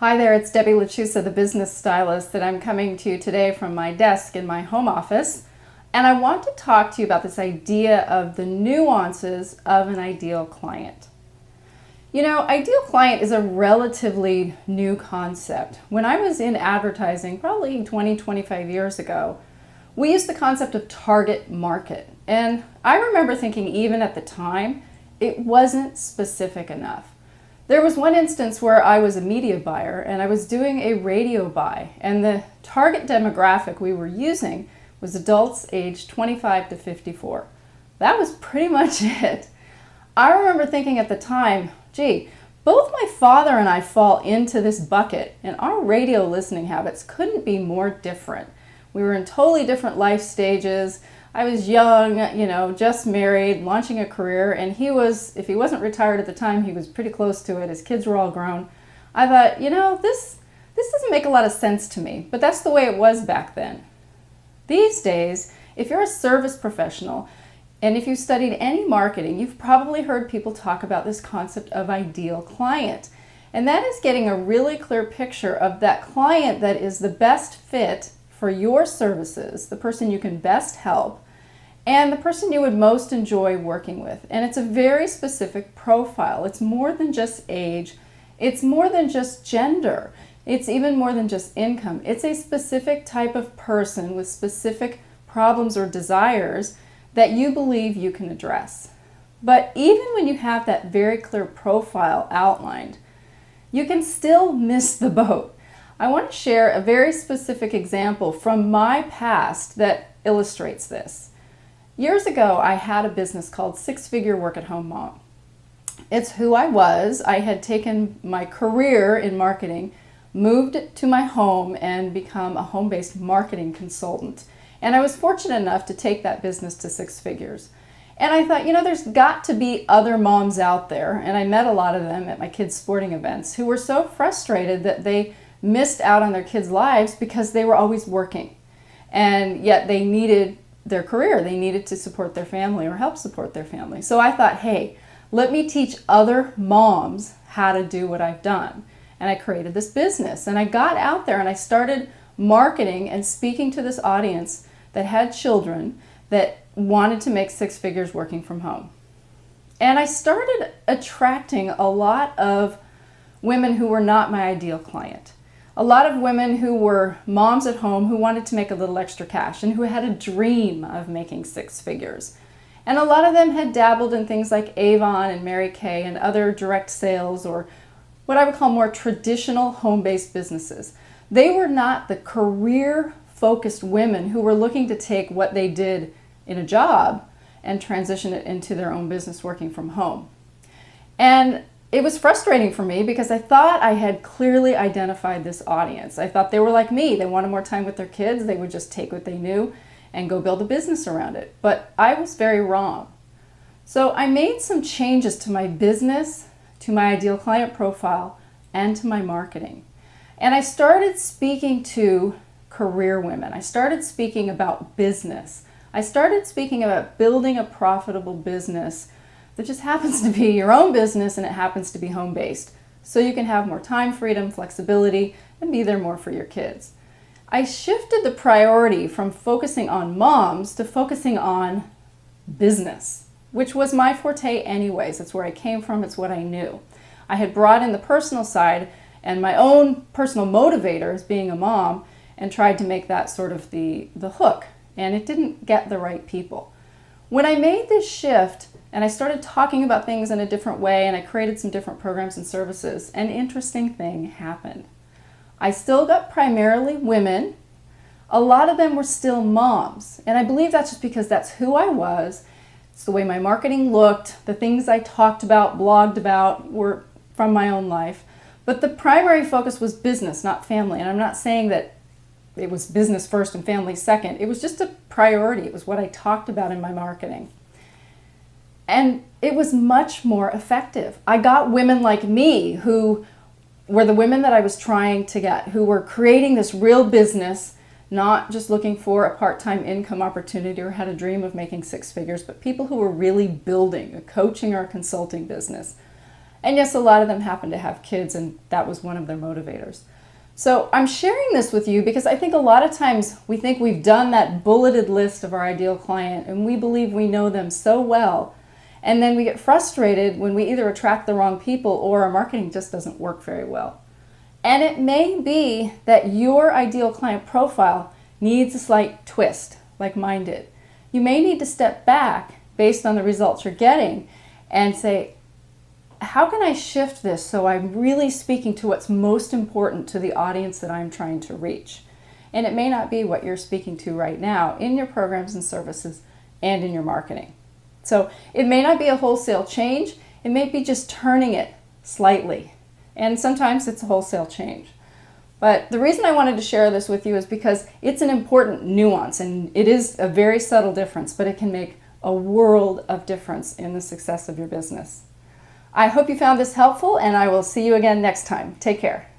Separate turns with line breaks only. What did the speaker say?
Hi there, it's Debbie LaChusa, the business stylist, that I'm coming to you today from my desk in my home office. And I want to talk to you about this idea of the nuances of an ideal client. You know, ideal client is a relatively new concept. When I was in advertising, probably 20, 25 years ago, we used the concept of target market. And I remember thinking even at the time, it wasn't specific enough. There was one instance where I was a media buyer and I was doing a radio buy, and the target demographic we were using was adults aged 25 to 54. That was pretty much it. I remember thinking at the time, gee, both my father and I fall into this bucket, and our radio listening habits couldn't be more different. We were in totally different life stages. I was young, just married, launching a career, and he was, if he wasn't retired at the time, he was pretty close to it. His kids were all grown. I thought, this doesn't make a lot of sense to me, but that's the way it was back then. These days, if you're a service professional, and if you've studied any marketing, you've probably heard people talk about this concept of ideal client. And that is getting a really clear picture of that client that is the best fit for your services, the person you can best help, and the person you would most enjoy working with. And it's a very specific profile. It's more than just age. It's more than just gender. It's even more than just income. It's a specific type of person with specific problems or desires that you believe you can address. But even when you have that very clear profile outlined, you can still miss the boat. I want to share a very specific example from my past that illustrates this. Years ago, I had a business called Six Figure Work at Home Mom. It's who I was. I had taken my career in marketing, moved to my home, and become a home-based marketing consultant. And I was fortunate enough to take that business to six figures. And I thought, there's got to be other moms out there, and I met a lot of them at my kids' sporting events, who were so frustrated that they missed out on their kids' lives because they were always working. And yet they needed their career. They needed to support their family or help support their family. So I thought, hey, let me teach other moms how to do what I've done. And I created this business. And I got out there and I started marketing and speaking to this audience that had children that wanted to make six figures working from home. And I started attracting a lot of women who were not my ideal client. A lot of women who were moms at home who wanted to make a little extra cash and who had a dream of making six figures. And a lot of them had dabbled in things like Avon and Mary Kay and other direct sales, or what I would call more traditional home-based businesses. They were not the career-focused women who were looking to take what they did in a job and transition it into their own business working from home. And it was frustrating for me because I thought I had clearly identified this audience. I thought they were like me. They wanted more time with their kids. They would just take what they knew and go build a business around it. But I was very wrong. So I made some changes to my business, to my ideal client profile, and to my marketing. And I started speaking to career women. I started speaking about business. I started speaking about building a profitable business that just happens to be your own business, and it happens to be home-based. So you can have more time freedom, flexibility, and be there more for your kids. I shifted the priority from focusing on moms to focusing on business, which was my forte anyways. It's where I came from. It's what I knew. I had brought in the personal side and my own personal motivator as being a mom and tried to make that sort of the hook, and it didn't get the right people. When I made this shift and I started talking about things in a different way and I created some different programs and services, an interesting thing happened. I still got primarily women. A lot of them were still moms, and I believe that's just because that's who I was. It's the way my marketing looked. The things I talked about, blogged about were from my own life. But the primary focus was business, not family. And I'm not saying that it was business first and family second. It was just a priority. It was what I talked about in my marketing. And it was much more effective. I got women like me who were the women that I was trying to get, who were creating this real business, not just looking for a part-time income opportunity or had a dream of making six figures, but people who were really building a coaching or a consulting business. And yes, a lot of them happen to have kids, and that was one of their motivators. So I'm sharing this with you because I think a lot of times we think we've done that bulleted list of our ideal client and we believe we know them so well. And then we get frustrated when we either attract the wrong people or our marketing just doesn't work very well. And it may be that your ideal client profile needs a slight twist, like mine did. You may need to step back based on the results you're getting and say, how can I shift this so I'm really speaking to what's most important to the audience that I'm trying to reach? And it may not be what you're speaking to right now in your programs and services and in your marketing. So it may not be a wholesale change. It may be just turning it slightly. And sometimes it's a wholesale change. But the reason I wanted to share this with you is because it's an important nuance, and it is a very subtle difference, but it can make a world of difference in the success of your business. I hope you found this helpful, and I will see you again next time. Take care.